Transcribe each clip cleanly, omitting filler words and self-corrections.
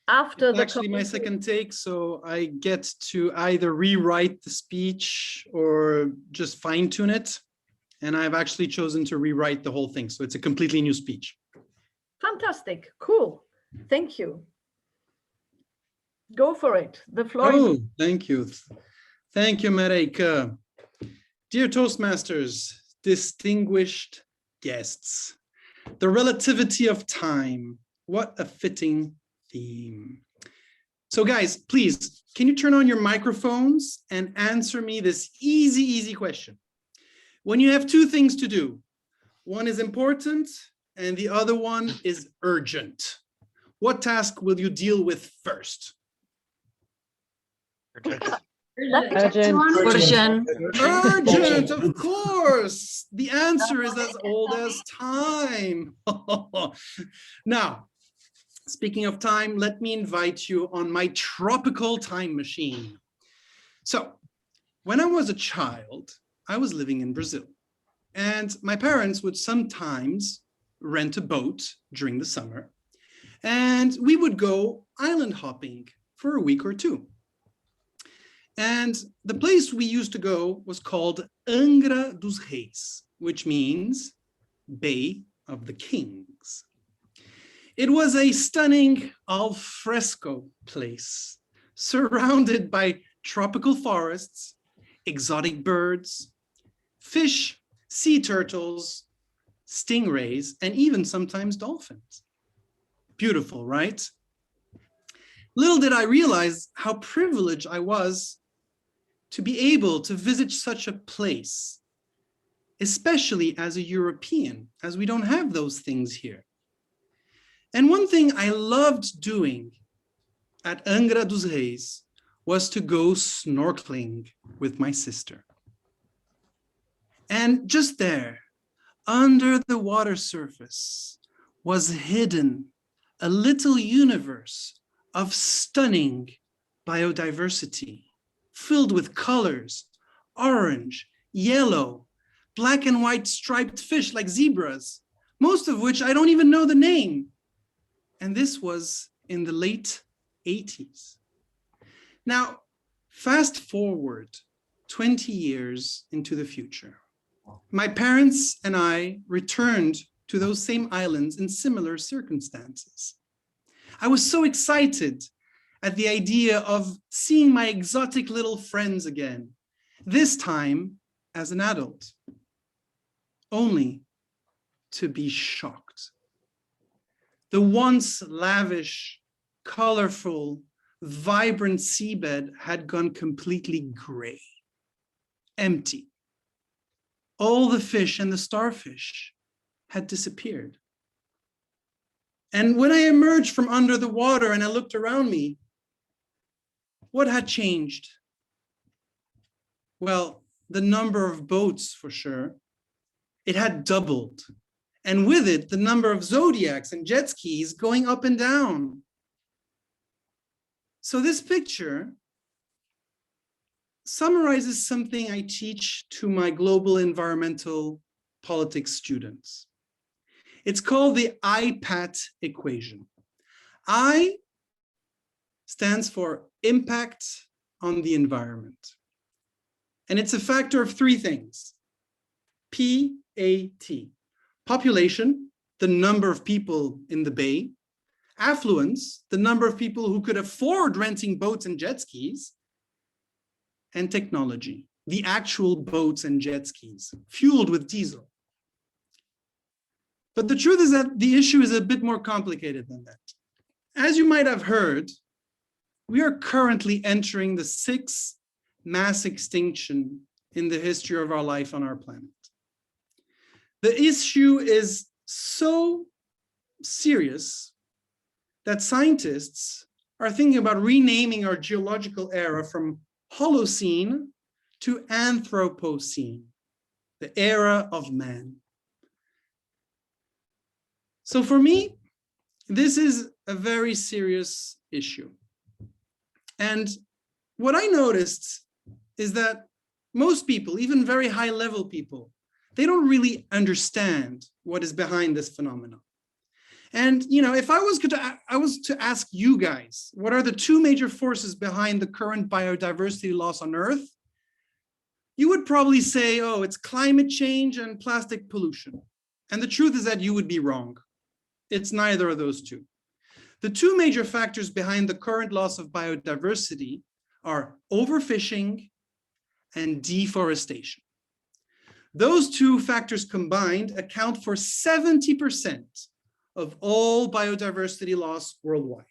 after It's the actually my second take, so I get to either rewrite the speech or just fine tune it. And I've actually chosen to rewrite the whole thing. So it's a completely new speech. Fantastic. Cool. Thank you. Go for it. The floor is... Thank you. Thank you, Mareike. Dear Toastmasters, distinguished guests, the relativity of time. What a fitting theme. So guys, please, can you turn on your microphones and answer me this easy question? When you have two things to do, one is important and the other one is urgent, what task will you deal with first? Urgent, of course. The answer is as old as time. Now, speaking of time, let me invite you on my tropical time machine. So, when I was a child, I was living in Brazil, and my parents would sometimes rent a boat during the summer, and we would go island hopping for a week or two. And the place we used to go was called Angra dos Reis, which means Bay of the Kings. It was a stunning alfresco place, surrounded by tropical forests, exotic birds, fish, sea turtles, stingrays, and even sometimes dolphins. Beautiful, right? Little did I realize how privileged I was to be able to visit such a place, especially as a European, as we don't have those things here. And one thing I loved doing at Angra dos Reis was to go snorkeling with my sister. And just there, under the water surface, was hidden a little universe of stunning biodiversity, filled with colors, orange, yellow, black and white striped fish like zebras, most of which I don't even know the name. And this was in the late 80s. Now, fast forward 20 years into the future. My parents and I returned to those same islands in similar circumstances. I was so excited at the idea of seeing my exotic little friends again, this time as an adult, only to be shocked. The once lavish, colorful, vibrant seabed had gone completely gray, empty. All the fish and the starfish had disappeared. And when I emerged from under the water and I looked around me, what had changed? Well, the number of boats for sure. It had doubled. And with it, the number of zodiacs and jet skis going up and down. So this picture summarizes something I teach to my global environmental politics students. It's called the Ipat Equation. I stands for impact on the environment. And it's a factor of three things. P-A-T, population, the number of people in the bay, affluence, the number of people who could afford renting boats and jet skis, and technology, the actual boats and jet skis, fueled with diesel. But the truth is that the issue is a bit more complicated than that. As you might have heard, we are currently entering the 6th mass extinction in the history of our life on our planet. The issue is so serious that scientists are thinking about renaming our geological era from Holocene to Anthropocene, the era of man. So for me, this is a very serious issue. And what I noticed is that most people, even very high level people, they don't really understand what is behind this phenomenon. And if I was to ask you guys, what are the two major forces behind the current biodiversity loss on Earth? You would probably say, oh, it's climate change and plastic pollution. And the truth is that you would be wrong. It's neither of those two. The two major factors behind the current loss of biodiversity are overfishing and deforestation. Those two factors combined account for 70% of all biodiversity loss worldwide.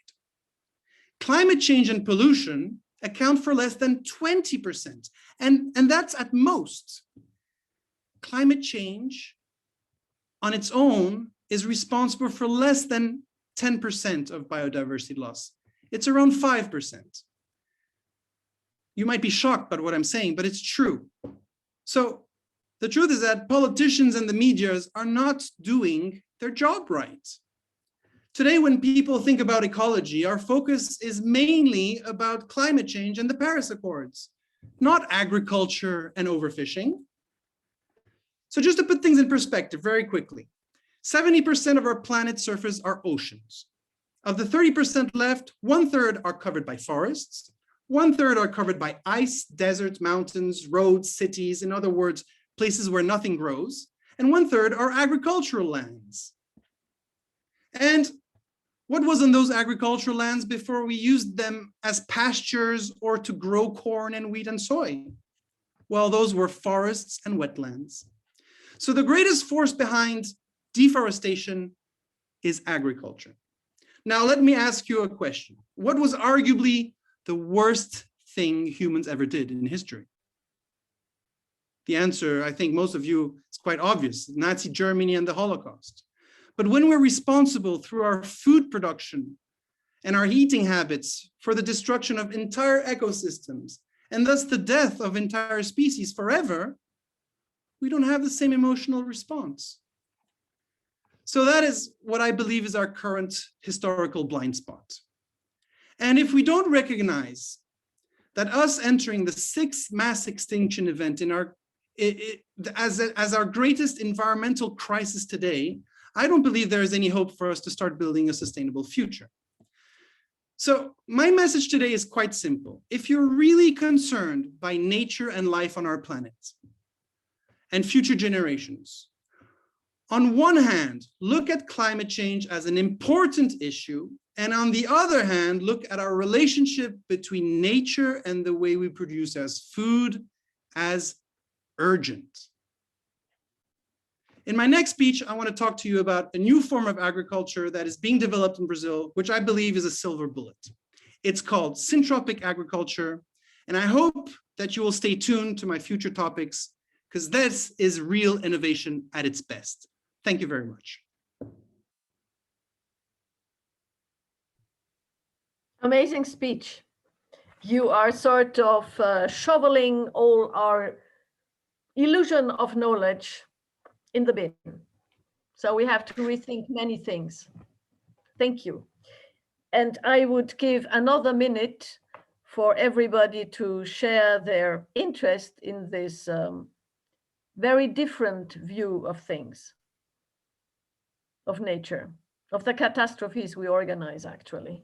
Climate change and pollution account for less than 20%, and that's at most. Climate change on its own is responsible for less than 10% of biodiversity loss. It's around 5%. You might be shocked by what I'm saying, but it's true. So the truth is that politicians and the media are not doing their job right. Today, when people think about ecology, our focus is mainly about climate change and the Paris Accords, not agriculture and overfishing. So just to put things in perspective very quickly, 70% of our planet's surface are oceans. Of the 30% left, 1/3 are covered by forests, 1/3 are covered by ice, deserts, mountains, roads, cities, in other words, places where nothing grows, and 1/3 are agricultural lands. And what was on those agricultural lands before we used them as pastures or to grow corn and wheat and soy? Well, those were forests and wetlands. So the greatest force behind deforestation is agriculture. Now, let me ask you a question. What was arguably the worst thing humans ever did in history? The answer, I think most of you, is quite obvious: Nazi Germany and the Holocaust. But when we're responsible through our food production and our eating habits for the destruction of entire ecosystems, and thus the death of entire species forever, we don't have the same emotional response. So that is what I believe is our current historical blind spot. And if we don't recognize that us entering the 6th mass extinction event in as our greatest environmental crisis today, I don't believe there is any hope for us to start building a sustainable future. So my message today is quite simple. If you're really concerned by nature and life on our planet and future generations, on one hand, look at climate change as an important issue, and on the other hand, look at our relationship between nature and the way we produce as food as urgent. In my next speech, I want to talk to you about a new form of agriculture that is being developed in Brazil, which I believe is a silver bullet. It's called syntropic agriculture, and I hope that you will stay tuned to my future topics, because this is real innovation at its best. Thank you very much. Amazing speech. You are sort of shoveling all our illusion of knowledge in the bin. So we have to rethink many things. Thank you. And I would give another minute for everybody to share their interest in this very different view of things, of nature, of the catastrophes we organize, actually.